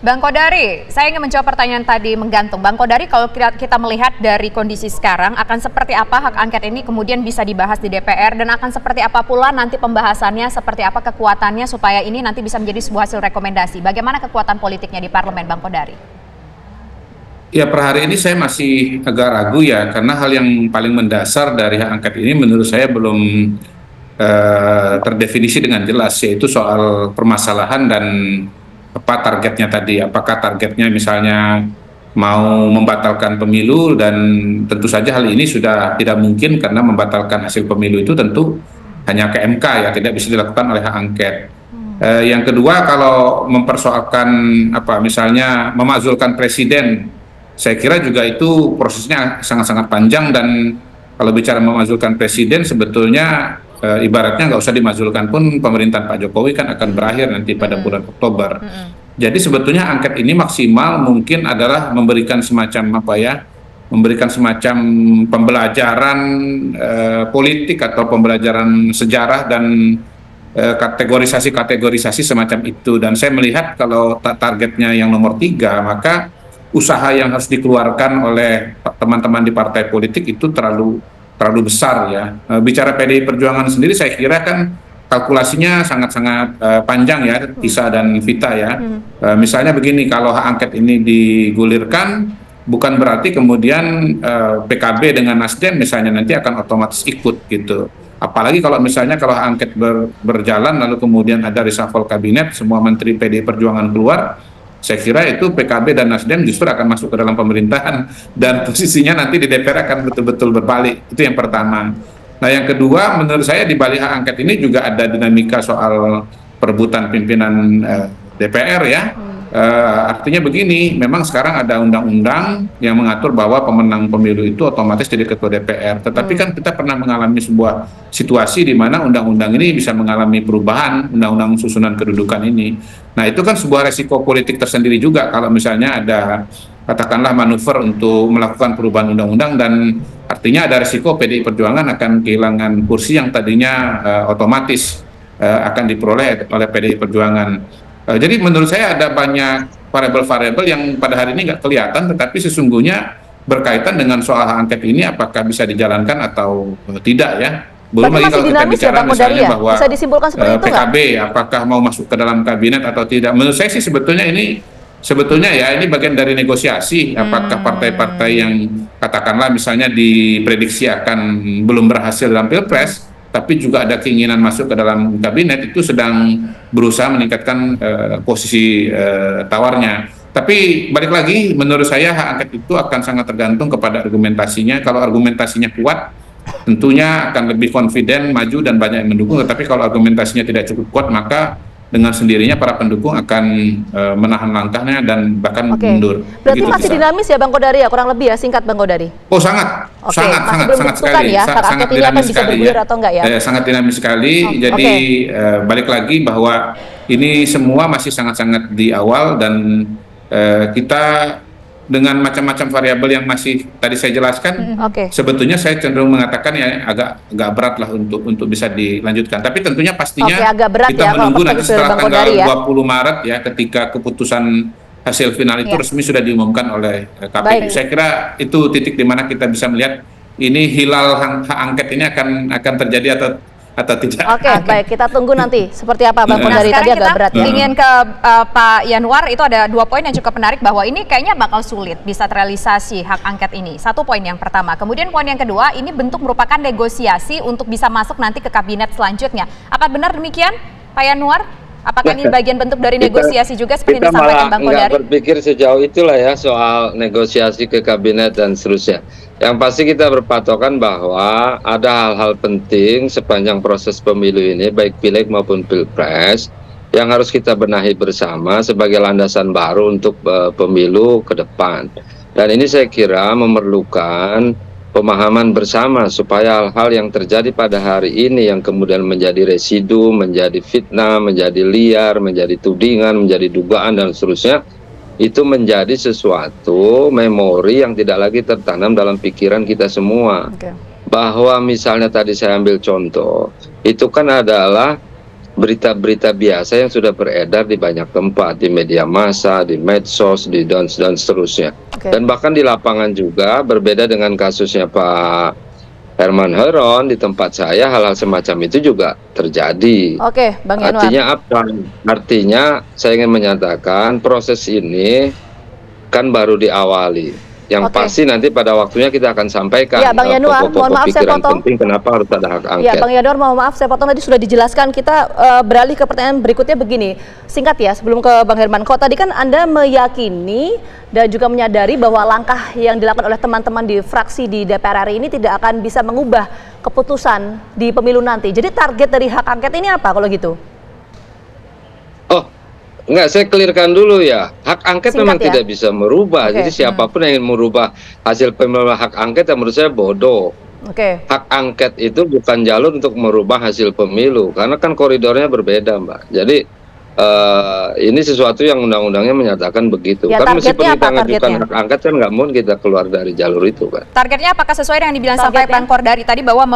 Bang Kodari, saya ingin menjawab pertanyaan tadi menggantung. Bang Kodari, kalau kita melihat dari kondisi sekarang, akan seperti apa hak angket ini kemudian bisa dibahas di DPR, dan akan seperti apa pula nanti pembahasannya, seperti apa kekuatannya supaya ini nanti bisa menjadi sebuah hasil rekomendasi. Bagaimana kekuatan politiknya di parlemen, Bang Kodari? Ya, per hari ini saya masih agak ragu ya, karena hal yang paling mendasar dari hak angket ini menurut saya belum terdefinisi dengan jelas, yaitu soal permasalahan dan apa targetnya tadi. Apakah targetnya misalnya mau membatalkan pemilu, dan tentu saja hal ini sudah tidak mungkin karena membatalkan hasil pemilu itu tentu hanya ke MK ya, tidak bisa dilakukan oleh hak angket. Yang kedua, kalau mempersoalkan apa misalnya memakzulkan presiden, saya kira juga itu prosesnya sangat-sangat panjang, dan kalau bicara memakzulkan presiden sebetulnya ibaratnya nggak usah dimakzulkan pun pemerintahan Pak Jokowi kan akan berakhir nanti pada bulan Oktober. Jadi sebetulnya angket ini maksimal mungkin adalah memberikan semacam apa ya, memberikan semacam pembelajaran politik atau pembelajaran sejarah dan kategorisasi semacam itu. Dan saya melihat kalau targetnya yang nomor 3, maka usaha yang harus dikeluarkan oleh teman-teman di partai politik itu terlalu besar ya. Bicara PDI Perjuangan sendiri, saya kira kan kalkulasinya sangat-sangat panjang ya, Tisa dan Vita ya. Misalnya begini, kalau hak angket ini digulirkan, bukan berarti kemudian PKB dengan Nasdem misalnya nanti akan otomatis ikut gitu. Apalagi kalau misalnya kalau hak angket berjalan lalu kemudian ada reshuffle kabinet, semua menteri PDI Perjuangan keluar, saya kira itu PKB dan Nasdem justru akan masuk ke dalam pemerintahan, dan posisinya nanti di DPR akan betul-betul berbalik. Itu yang pertama. Nah, yang kedua, menurut saya di balik hak angket ini juga ada dinamika soal perebutan pimpinan DPR ya. Artinya begini, memang sekarang ada undang-undang yang mengatur bahwa pemenang pemilu itu otomatis jadi ketua DPR. Tetapi kan kita pernah mengalami sebuah situasi di mana undang-undang ini bisa mengalami perubahan, undang-undang susunan kedudukan ini. Nah, itu kan sebuah resiko politik tersendiri juga kalau misalnya ada katakanlah manuver untuk melakukan perubahan undang-undang, dan artinya ada resiko PDI Perjuangan akan kehilangan kursi yang tadinya otomatis akan diperoleh oleh PDI Perjuangan. Jadi menurut saya ada banyak variabel-variabel yang pada hari ini nggak kelihatan, tetapi sesungguhnya berkaitan dengan soal hak angket ini apakah bisa dijalankan atau tidak ya. Belum lagi kalau kita bicara misalnya bahwa bisa disimpulkan seperti itu PKB apakah mau masuk ke dalam kabinet atau tidak. Menurut saya sih sebetulnya ini ya ini bagian dari negosiasi. Apakah partai-partai yang katakanlah misalnya diprediksi akan belum berhasil dalam Pilpres, tapi juga ada keinginan masuk ke dalam kabinet, itu sedang berusaha meningkatkan posisi tawarnya. Tapi balik lagi, menurut saya hak angket itu akan sangat tergantung kepada argumentasinya. Kalau argumentasinya kuat, tentunya akan lebih confident, maju, dan banyak yang mendukung. Tetapi kalau argumentasinya tidak cukup kuat, maka dengan sendirinya para pendukung akan menahan langkahnya dan bahkan mundur. Berarti masih dinamis ya Bang Kodari ya, kurang lebih ya, singkat Bang Kodari? Oh sangat sekali, ya, sangat dinamis sekali ya. Atau enggak ya? Sangat dinamis sekali. Jadi balik lagi bahwa ini semua masih sangat-sangat di awal, dan kita dengan macam-macam variabel yang masih tadi saya jelaskan, sebetulnya saya cenderung mengatakan ya agak berat lah untuk bisa dilanjutkan. Tapi tentunya pastinya kita menunggu nanti setelah tanggal 20 Maret ya, ketika keputusan hasil final itu resmi sudah diumumkan oleh KPU. Saya kira itu titik di mana kita bisa melihat ini hilal hak angket ini akan terjadi atau tidak. Baik, kita tunggu nanti seperti apa Bang Kodari. Tadi agak berat ya. Ingin ke Pak Yanwar, itu ada 2 poin yang cukup menarik bahwa ini kayaknya bakal sulit bisa terrealisasi hak angket ini. 1 poin yang pertama. Kemudian poin yang kedua, ini bentuk merupakan negosiasi untuk bisa masuk nanti ke kabinet selanjutnya. Apa benar demikian Pak Yanwar? Apakah ini bagian bentuk dari negosiasi juga seperti yang disampaikan Bang Kodari? Kita berpikir sejauh itulah ya soal negosiasi ke kabinet dan seterusnya. Yang pasti kita berpatokan bahwa ada hal-hal penting sepanjang proses pemilu ini, baik pileg maupun pilpres, yang harus kita benahi bersama sebagai landasan baru untuk pemilu ke depan. Dan ini saya kira memerlukan pemahaman bersama supaya hal-hal yang terjadi pada hari ini yang kemudian menjadi residu, menjadi fitnah, menjadi liar, menjadi tudingan, menjadi dugaan dan seterusnya, itu menjadi sesuatu memori yang tidak lagi tertanam dalam pikiran kita semua. Bahwa misalnya tadi saya ambil contoh, itu kan adalah berita-berita biasa yang sudah beredar di banyak tempat, di media massa, di medsos, dan seterusnya. Dan bahkan di lapangan juga, berbeda dengan kasusnya Pak Herman Heron, di tempat saya hal-hal semacam itu juga terjadi. Oke, Bang Yanuar. Artinya apa? Artinya saya ingin menyatakan proses ini kan baru diawali. Yang pasti nanti pada waktunya kita akan sampaikan ya, Bang Yanuar, mohon maaf saya potong. Penting kenapa harus ada hak angket. Ya, Bang Yanuar, mohon maaf saya potong, tadi sudah dijelaskan. Kita beralih ke pertanyaan berikutnya begini. Singkat ya, sebelum ke Bang Herman. Kok tadi kan Anda meyakini dan juga menyadari bahwa langkah yang dilakukan oleh teman-teman di fraksi di DPR RI ini tidak akan bisa mengubah keputusan di pemilu nanti. Jadi target dari hak angket ini apa kalau gitu? Enggak, saya clearkan dulu ya. Hak angket memang tidak bisa merubah. Jadi siapapun yang ingin merubah hasil pemilu hak angket, yang menurut saya bodoh. Hak angket itu bukan jalur untuk merubah hasil pemilu, karena kan koridornya berbeda, Mbak. Jadi ini sesuatu yang undang-undangnya menyatakan begitu. Ya, kan meskipun kita mengajukan hak angket kan nggak mungkin kita keluar dari jalur itu, kan. Targetnya apakah sesuai dengan dibilang sampai Bang Kordari tadi bahwa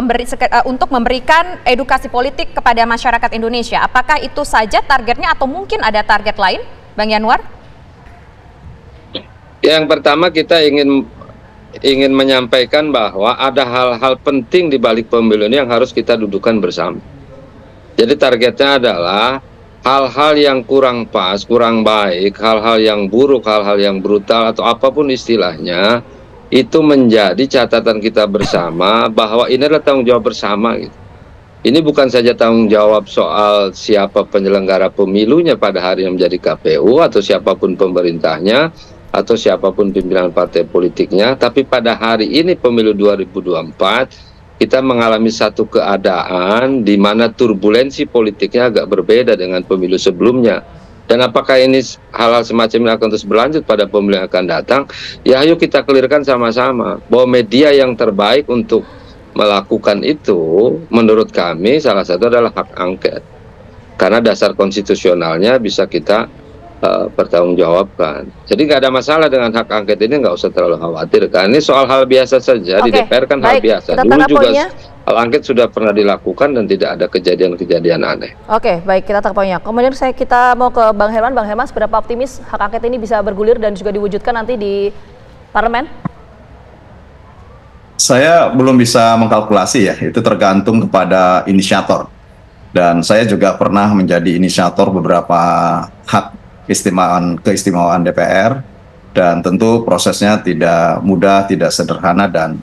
untuk memberikan edukasi politik kepada masyarakat Indonesia? Apakah itu saja targetnya atau mungkin ada target lain, Bang Yanuar? Yang pertama kita ingin menyampaikan bahwa ada hal-hal penting di balik pemilu ini yang harus kita dudukan bersama. Jadi targetnya adalah hal-hal yang kurang pas, kurang baik, hal-hal yang buruk, hal-hal yang brutal atau apapun istilahnya, itu menjadi catatan kita bersama bahwa ini adalah tanggung jawab bersama gitu. Ini bukan saja tanggung jawab soal siapa penyelenggara pemilunya pada hari yang menjadi KPU atau siapapun pemerintahnya atau siapapun pimpinan partai politiknya, tapi pada hari ini pemilu 2024 kita mengalami satu keadaan di mana turbulensi politiknya agak berbeda dengan pemilu sebelumnya. Dan apakah ini hal-hal semacam ini akan terus berlanjut pada pemilu yang akan datang? Ya ayo kita clearkan sama-sama bahwa media yang terbaik untuk melakukan itu menurut kami salah satu adalah hak angket. Karena dasar konstitusionalnya bisa kita pertanggungjawabkan. Jadi nggak ada masalah dengan hak angket ini, nggak usah terlalu khawatir. Karena ini soal hal biasa saja. Di DPR kan hal biasa. Dulu juga hal angket sudah pernah dilakukan dan tidak ada kejadian-kejadian aneh. Oke, baik, kita tangkap poinnya. Kemudian kita mau ke Bang Herman. Bang Herman, seberapa optimis hak angket ini bisa bergulir dan juga diwujudkan nanti di parlemen? Saya belum bisa mengkalkulasi ya, itu tergantung kepada inisiator. Dan saya juga pernah menjadi inisiator beberapa hak keistimewaan DPR, dan tentu prosesnya tidak mudah, tidak sederhana, dan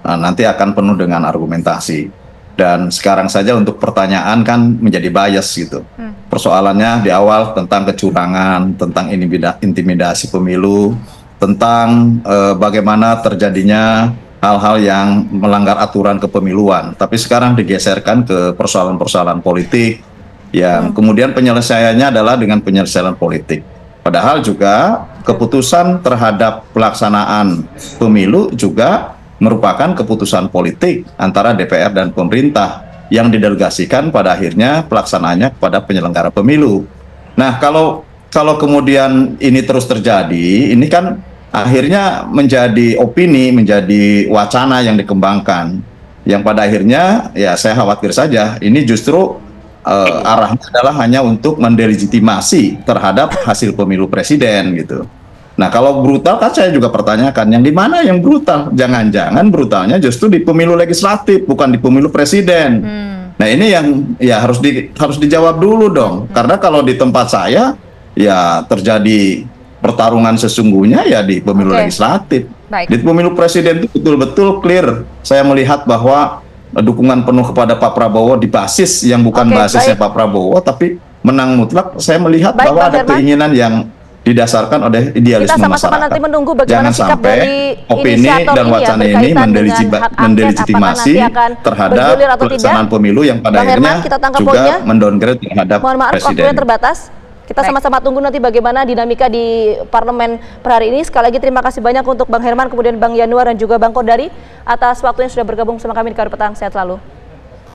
nanti akan penuh dengan argumentasi. Dan sekarang saja untuk pertanyaan kan menjadi bias gitu. Persoalannya di awal tentang kecurangan, tentang intimidasi pemilu, tentang bagaimana terjadinya hal-hal yang melanggar aturan kepemiluan. Tapi sekarang digeserkan ke persoalan-persoalan politik, yang kemudian penyelesaiannya adalah dengan penyelesaian politik. Padahal juga keputusan terhadap pelaksanaan pemilu juga merupakan keputusan politik antara DPR dan pemerintah yang didelegasikan pada akhirnya pelaksanaannya kepada penyelenggara pemilu. Nah, kalau kemudian ini terus terjadi, ini kan akhirnya menjadi opini, menjadi wacana yang dikembangkan, yang pada akhirnya ya saya khawatir saja ini justru arahnya adalah hanya untuk mendelegitimasi terhadap hasil pemilu presiden gitu. Nah, kalau brutal kan saya juga pertanyakan, yang di mana yang brutal? Jangan-jangan brutalnya justru di pemilu legislatif, bukan di pemilu presiden. Nah, ini yang ya harus dijawab dulu dong. Karena kalau di tempat saya ya terjadi pertarungan sesungguhnya ya di pemilu legislatif. Di pemilu presiden itu betul-betul clear. Saya melihat bahwa dukungan penuh kepada Pak Prabowo di basis yang bukan basisnya Pak Prabowo, tapi menang mutlak. Saya melihat bahwa ada keinginan yang didasarkan oleh idealisme masyarakat. Kita sama-sama nanti menunggu bagaimana sikap dari opini dan wacana ini mendelegitimasi terhadap pelaksanaan pemilu yang pada akhirnya juga mendowngrade terhadap presiden. Mohon maaf, waktunya terbatas. Kita sama-sama tunggu nanti bagaimana dinamika di parlemen per hari ini. Sekali lagi terima kasih banyak untuk Bang Herman, kemudian Bang Yanuar dan juga Bang Kordari atas waktunya sudah bergabung bersama kami di KBR Petang. Sehat selalu.